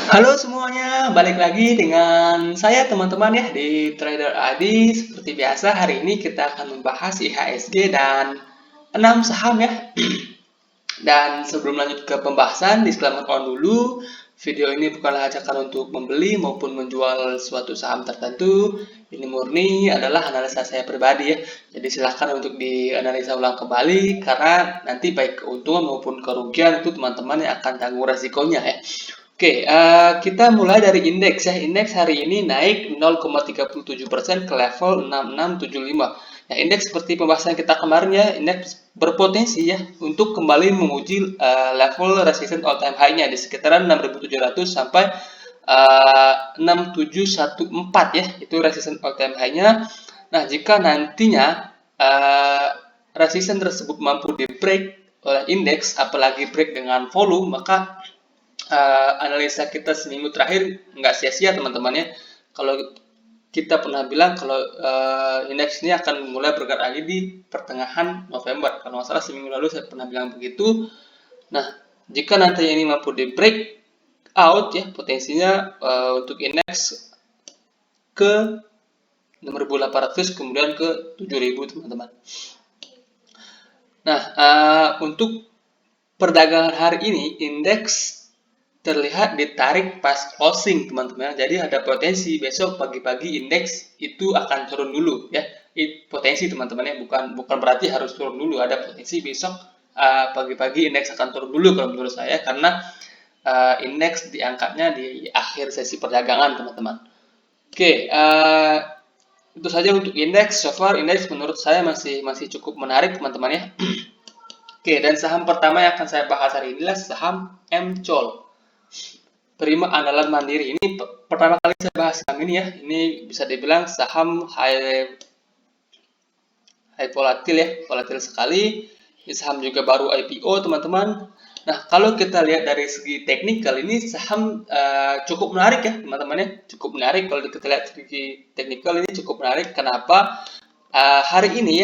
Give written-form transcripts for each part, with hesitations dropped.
Halo semuanya, balik lagi dengan saya teman-teman ya di Trader Adi. Seperti biasa hari ini kita akan membahas IHSG dan 6 saham ya. Dan sebelum lanjut ke pembahasan, disclaimer on dulu. Video ini bukanlah ajakan untuk membeli maupun menjual suatu saham tertentu. Ini murni adalah analisa saya pribadi ya. Jadi silahkan untuk dianalisa ulang kembali karena nanti baik keuntungan maupun kerugian itu teman-teman yang akan tanggung resikonya ya. Oke, kita mulai dari indeks ya. Indeks hari ini naik 0,37% ke level 6675. Ya, indeks seperti pembahasan kita kemarin ya, indeks berpotensi ya untuk kembali menguji level resistance all time high-nya di sekitaran 6700 sampai 6714 ya. Itu resistance all time high-nya. Nah, jika nantinya resistance tersebut mampu di-break oleh indeks, apalagi break dengan volume, maka analisa kita seminggu terakhir nggak sia-sia teman-teman ya. Kalau kita pernah bilang kalau indeks ini akan mulai bergerak lagi di pertengahan November. Kalau nggak salah seminggu lalu saya pernah bilang begitu. Nah, jika nanti ini mampu di break out ya, potensinya untuk indeks ke 6.800 kemudian ke 7.000 teman-teman. Nah, untuk perdagangan hari ini indeks terlihat ditarik pas closing teman-teman. Jadi ada potensi besok pagi-pagi indeks itu akan turun dulu ya. Potensi teman-teman ya, bukan berarti harus turun dulu. Ada potensi besok pagi-pagi indeks akan turun dulu kalau menurut saya karena indeks diangkatnya di akhir sesi perdagangan teman-teman. Oke, itu saja untuk indeks. So far indeks menurut saya masih cukup menarik teman-teman ya. Oke, dan saham pertama yang akan saya bahas hari ini adalah saham MCOL. Prima Andalan Mandiri. Ini pertama kali saya bahas saham ini ya. Ini bisa dibilang saham high volatil ya, volatil sekali. Ini saham juga baru IPO teman-teman. Nah, kalau kita lihat dari segi teknikal ini saham cukup menarik ya teman-teman ya. Cukup menarik kalau kita lihat segi teknikal ini cukup menarik. Kenapa? Hari ini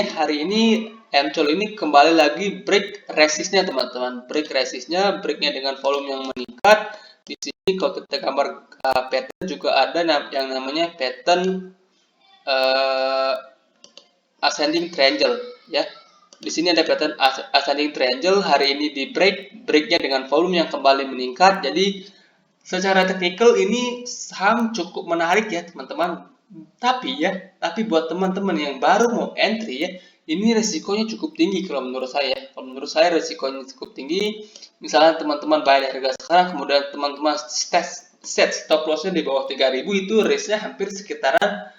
MCOL ini kembali lagi break resistnya teman-teman. Break resistnya, breaknya dengan volume yang meningkat. Di sini kalau kita gambar pattern juga ada yang namanya pattern uh, ascending triangle ya. Di sini ada pattern ascending triangle, hari ini di breaknya dengan volume yang kembali meningkat. Jadi secara teknikal ini saham cukup menarik ya teman-teman. Tapi buat teman-teman yang baru mau entry ya, ini resikonya cukup tinggi kalau menurut saya. Kalau menurut saya resikonya cukup tinggi. Misalnya teman-teman bayar harga sekarang, kemudian teman-teman set stop lossnya di bawah 3000 itu risknya hampir sekitaran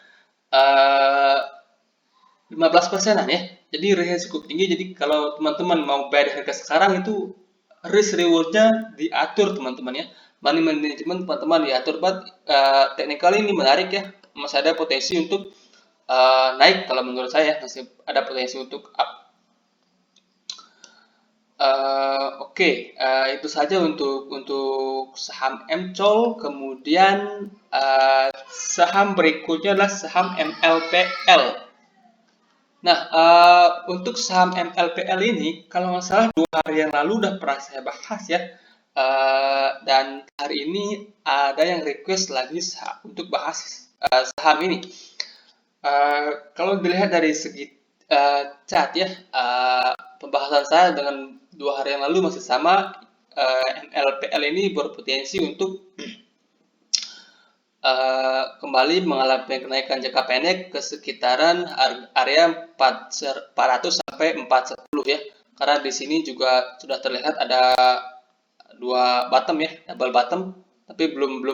15%an ya. Jadi risknya cukup tinggi. Jadi kalau teman-teman mau bayar harga sekarang itu risk rewardnya diatur teman-teman ya. Money management teman-teman diatur. But technical ini menarik ya. Masih ada potensi untuk naik kalau menurut saya masih ada potensi untuk up. Oke, itu saja untuk saham MCOL. Kemudian saham berikutnya adalah saham MLPL. Nah, untuk saham MLPL ini, kalau nggak salah 2 hari yang lalu udah pernah saya bahas ya. Dan hari ini ada yang request lagi untuk bahas saham ini. Kalau dilihat dari segi chart ya, pembahasan saya dengan 2 hari yang lalu masih sama. MLPL ini berpotensi untuk kembali mengalami kenaikan jangka pendek ke sekitaran area 400 sampai 410 ya. Karena di sini juga sudah terlihat ada dua bottom ya, double bottom, tapi belum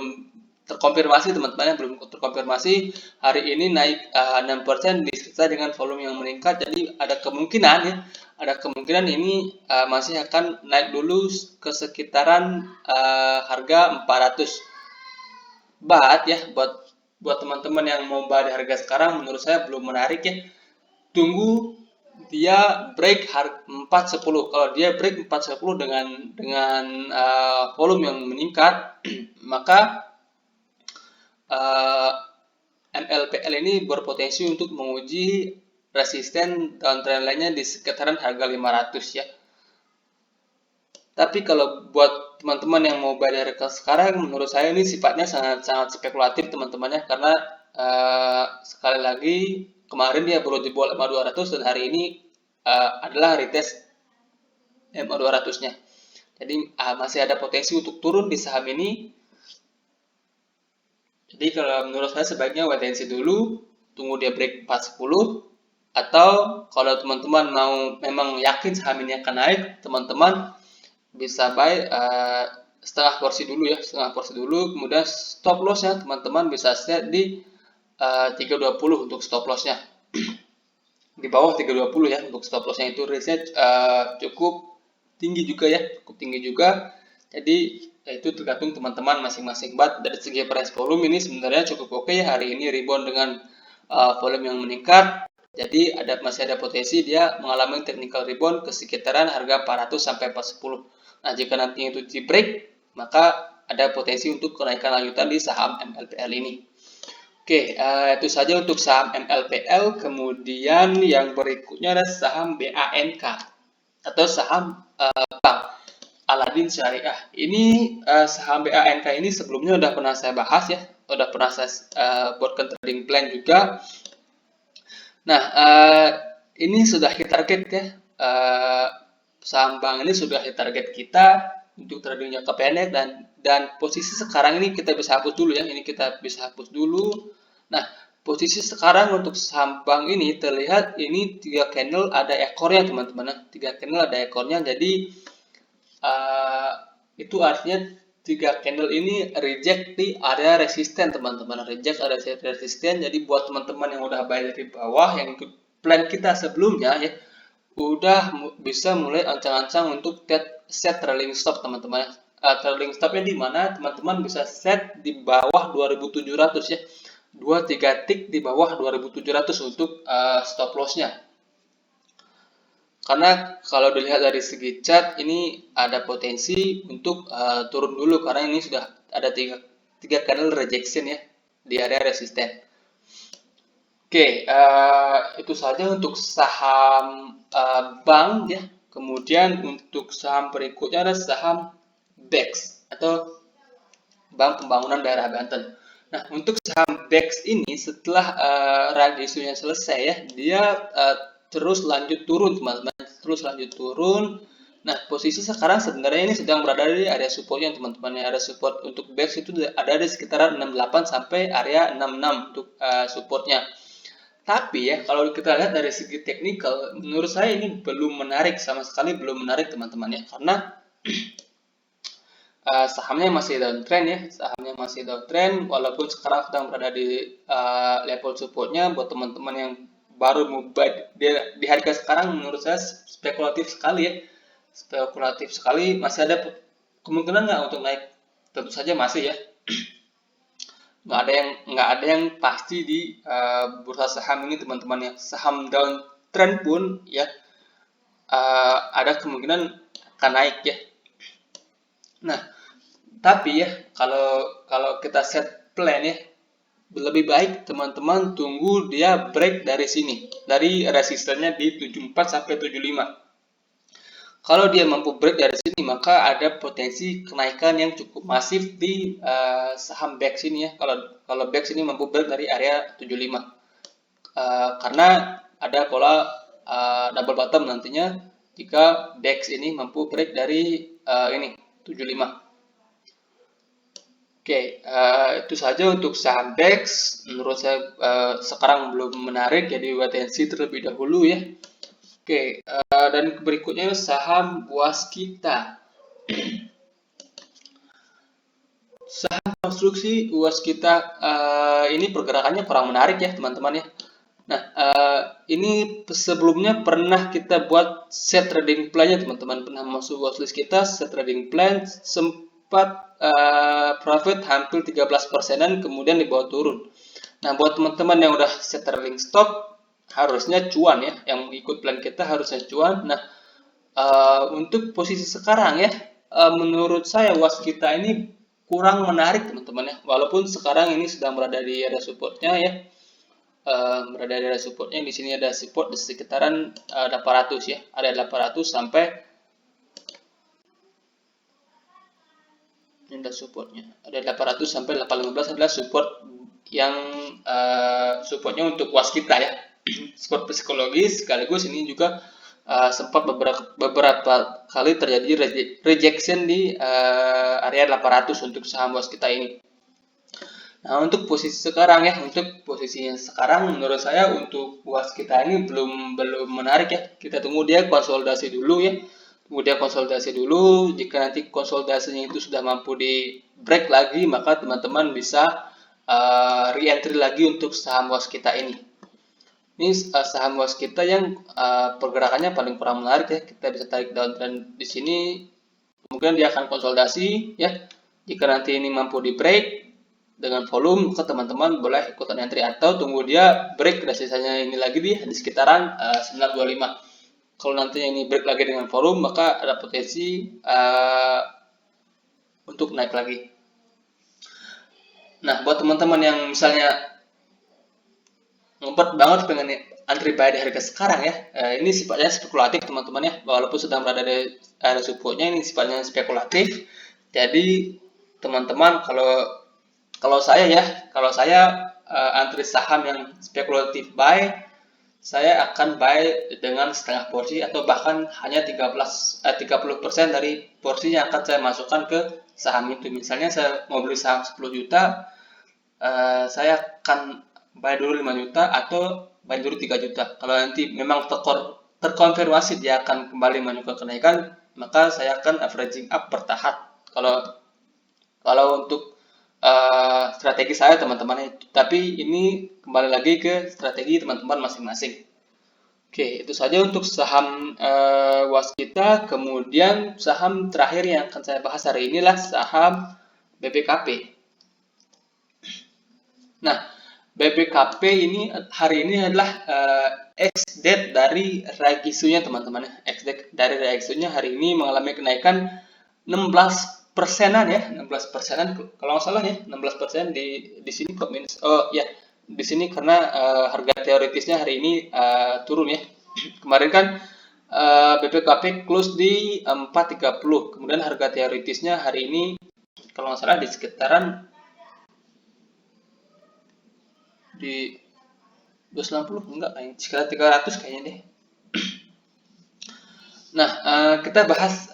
terkonfirmasi teman-teman, belum terkonfirmasi. Hari ini naik 6% disertai dengan volume yang meningkat, jadi ada kemungkinan ini masih akan naik dulu ke sekitaran harga 400. Buat teman-teman yang mau bayar harga sekarang menurut saya belum menarik ya. Tunggu dia break 410. Kalau dia break 410 dengan volume yang meningkat, maka MLPL ini berpotensi untuk menguji resisten downtrend lainnya di sekitaran harga 500 ya. Tapi kalau buat teman-teman yang mau buy dari sekarang, menurut saya ini sifatnya sangat spekulatif teman-temannya, karena sekali lagi kemarin dia baru jebol MA 200 dan hari ini adalah retest MA 200-nya. Jadi masih ada potensi untuk turun di saham ini. Jadi kalau menurut saya sebaiknya wait and see dulu, tunggu dia break 410, atau kalau teman-teman mau memang yakin saham ini akan naik, teman-teman bisa buy setengah porsi dulu ya, setengah porsi dulu, kemudian stop lossnya teman-teman bisa set di 320 untuk stop lossnya. Di bawah 320 ya untuk stop lossnya, itu range-nya cukup tinggi juga ya, cukup tinggi juga. Jadi itu tergantung teman-teman masing-masing. But dari segi price volume ini sebenarnya cukup oke ya, hari ini rebound dengan volume yang meningkat. Jadi masih ada potensi dia mengalami technical rebound ke sekitaran harga 400 sampai 410. Nah, jika nantinya itu di break, maka ada potensi untuk kenaikan lanjutan di saham MLPL ini. Oke, itu saja untuk saham MLPL. Kemudian yang berikutnya ada saham BANK atau saham bank Aladin Syariah. Ini saham BANK ini sebelumnya udah pernah saya bahas ya, udah pernah saya buatkan trading plan juga. Nah, ini sudah hit target ya. Saham bank ini sudah hit target kita untuk trading jangka pendek, dan posisi sekarang ini kita bisa hapus dulu ya. Ini kita bisa hapus dulu. Nah, posisi sekarang untuk saham bank ini terlihat ini 3 candle ada ekornya teman-teman. 3 candle ada ekornya, jadi itu artinya 3 candle ini reject di area resisten teman-teman. Reject area resisten, jadi buat teman-teman yang udah buy dari bawah, yang ikut plan kita sebelumnya ya, udah bisa mulai ancang-ancang untuk set trailing stop teman-teman. Trailing stopnya di mana teman-teman bisa set di bawah 2700 ya, 2-3 tick di bawah 2700 untuk stop lossnya. Karena kalau dilihat dari segi chart ini ada potensi untuk turun dulu, karena ini sudah ada tiga candle rejection ya di area resisten. Oke, itu saja untuk saham bank ya. Kemudian untuk saham berikutnya ada saham BEX atau Bank Pembangunan Daerah Banten. Nah, untuk saham BEX ini setelah run isunya selesai ya, dia terus lanjut turun teman-teman, terus lanjut turun. Nah, posisi sekarang sebenarnya ini sedang berada di area supportnya teman-teman. Area support untuk BEX itu ada di sekitaran 68 sampai area 66 untuk supportnya. Tapi ya, kalau kita lihat dari segi teknikal, menurut saya ini belum menarik, sama sekali belum menarik teman-teman ya, karena sahamnya masih downtrend ya, sahamnya masih downtrend, walaupun sekarang sedang berada di level supportnya. Buat teman-teman yang baru mau buy di harga sekarang, menurut saya spekulatif sekali ya, spekulatif sekali. Masih ada kemungkinan nggak untuk naik? Tentu saja masih ya. Nggak ada yang pasti di bursa saham ini teman-teman ya. Saham downtrend pun ya ada kemungkinan akan naik ya. Nah, tapi ya kalau kita set plan ya, lebih baik teman-teman tunggu dia break dari sini, dari resistennya di 74 sampai 75. Kalau dia mampu break dari sini, maka ada potensi kenaikan yang cukup masif di saham BEX ini ya. Kalau BEX ini mampu break dari area 75, karena ada pola double bottom nantinya jika BEX ini mampu break dari ini 75. Oke, itu saja untuk saham BEX. Menurut saya sekarang belum menarik, jadi wait and see terlebih dahulu ya. Oke, dan berikutnya saham Waskita. Saham konstruksi Waskita ini pergerakannya kurang menarik ya teman-teman ya. Nah, ini sebelumnya pernah kita buat set trading plan-nya teman-teman, pernah masuk watchlist kita, set trading plan, sempat profit hampir 13%-an, kemudian dibawa turun. Nah, buat teman-teman yang udah set trailing stop, harusnya cuan ya, yang ikut plan kita harusnya cuan. Nah, untuk posisi sekarang ya, menurut saya Waskita ini kurang menarik teman-teman ya, walaupun sekarang ini sedang berada di area supportnya ya. Berada di area supportnya, di sini ada support di sekitaran 800 ya, ada 800 sampai Ini ada supportnya. Ada 800 sampai 815 adalah support yang supportnya untuk waskita ya. Support psikologis sekaligus ini juga sempat beberapa kali terjadi rejection di area 800 untuk saham waskita ini. Nah, untuk posisi sekarang ya, untuk posisinya sekarang menurut saya untuk waskita ini belum menarik ya. Kita tunggu dia konsolidasi dulu ya. Kemudian konsolidasi dulu, jika nanti konsolidasinya itu sudah mampu di break lagi, maka teman-teman bisa re-entry lagi untuk saham waskita ini. Ini saham waskita yang pergerakannya paling kurang menarik ya. Kita bisa tarik downtrend di sini, kemudian dia akan konsolidasi ya. Jika nanti ini mampu di break dengan volume, maka teman-teman boleh ikutan entry atau tunggu dia break dan sisanya ini lagi di sekitaran 925. Kalau nantinya ini break lagi dengan volume, maka ada potensi untuk naik lagi. Nah, buat teman-teman yang misalnya ngumpet banget pengen antri buy di harga sekarang ya, ini sifatnya spekulatif teman-teman ya, walaupun sedang berada di area supportnya, ini sifatnya spekulatif. Jadi teman-teman kalau saya antri saham yang spekulatif buy, saya akan buy dengan setengah porsi atau bahkan hanya 30% dari porsi yang akan saya masukkan ke saham itu. Misalnya saya mau beli saham 10 juta, saya akan buy dulu 5 juta atau buy dulu 3 juta. Kalau nanti memang terkonfirmasi dia akan kembali menunjukkan kenaikan, maka saya akan averaging up bertahap. Kalau untuk strategi saya teman-teman, tapi ini kembali lagi ke strategi teman-teman masing-masing. Oke, itu saja untuk saham waskita. Kemudian saham terakhir yang akan saya bahas hari ini adalah saham BBKP. Nah, BBKP ini hari ini adalah ex-date dari right issue-nya teman-teman. Ex-date dari right issue-nya hari ini mengalami kenaikan 16%-an ya, 16%-an kalau nggak salah ya, 16% di sini kok minus. Oh ya, di sini karena harga teoritisnya hari ini turun ya. Kemarin kan BPKP close di 430, kemudian harga teoritisnya hari ini kalau nggak salah di sekitaran di 290, enggak, sekitar 300 kayaknya deh. Nah, kita bahas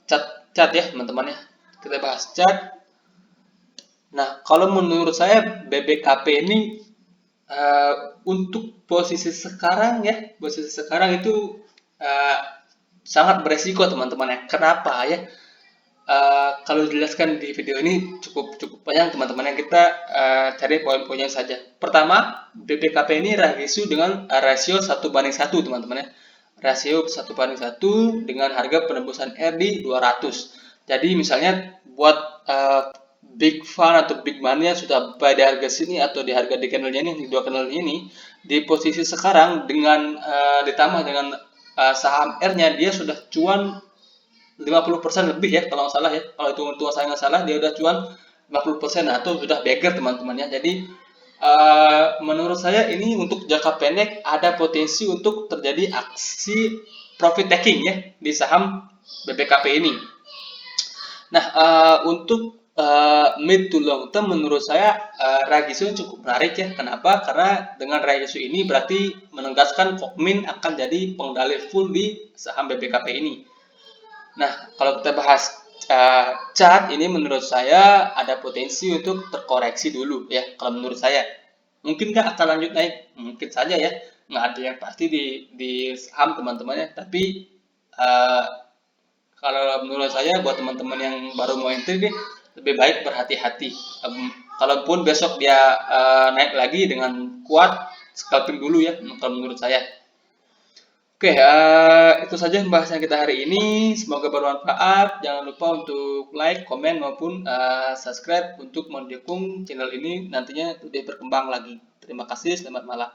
chart ya teman-teman ya. Kita bahas chart. Nah, kalau menurut saya BBKP ini untuk posisi sekarang ya, posisi sekarang itu sangat beresiko teman-teman ya. Kenapa ya? Kalau dijelaskan di video ini cukup panjang teman-teman, yang kita cari poin-poinnya saja. Pertama, BBKP ini rasio dengan rasio 1:1 teman-teman ya. Rasio 1:1 dengan harga penembusan R di 200. Jadi misalnya buat big fund atau big money yang sudah buy di harga sini atau di harga di candle-nya ini, di dua candle ini, di posisi sekarang dengan ditambah dengan saham R-nya, dia sudah cuan 50% lebih ya kalau nggak salah ya. Kalau itu tua saya nggak salah, dia udah cuan 50% atau sudah beggar teman-teman ya. Jadi menurut saya ini untuk jangka pendek ada potensi untuk terjadi aksi profit taking ya di saham BBKP ini. Nah, untuk mid to long term menurut saya Ragiso cukup menarik ya. Kenapa? Karena dengan Ragiso ini berarti menegaskan Kokmin akan jadi pengendali full di saham BBKP ini. Nah, kalau kita bahas chart ini menurut saya ada potensi untuk terkoreksi dulu ya. Kalau menurut saya, mungkinkah akan lanjut naik? Mungkin saja ya. Nggak ada yang pasti di saham teman-temannya. Tapi kalau menurut saya buat teman-teman yang baru mau entry nih, lebih baik berhati-hati. Kalaupun besok dia naik lagi dengan kuat, scalping dulu ya. Kalau menurut saya. Oke, itu saja pembahasan kita hari ini. Semoga bermanfaat. Jangan lupa untuk like, komen, maupun subscribe untuk mendukung channel ini nantinya lebih berkembang lagi. Terima kasih, selamat malam.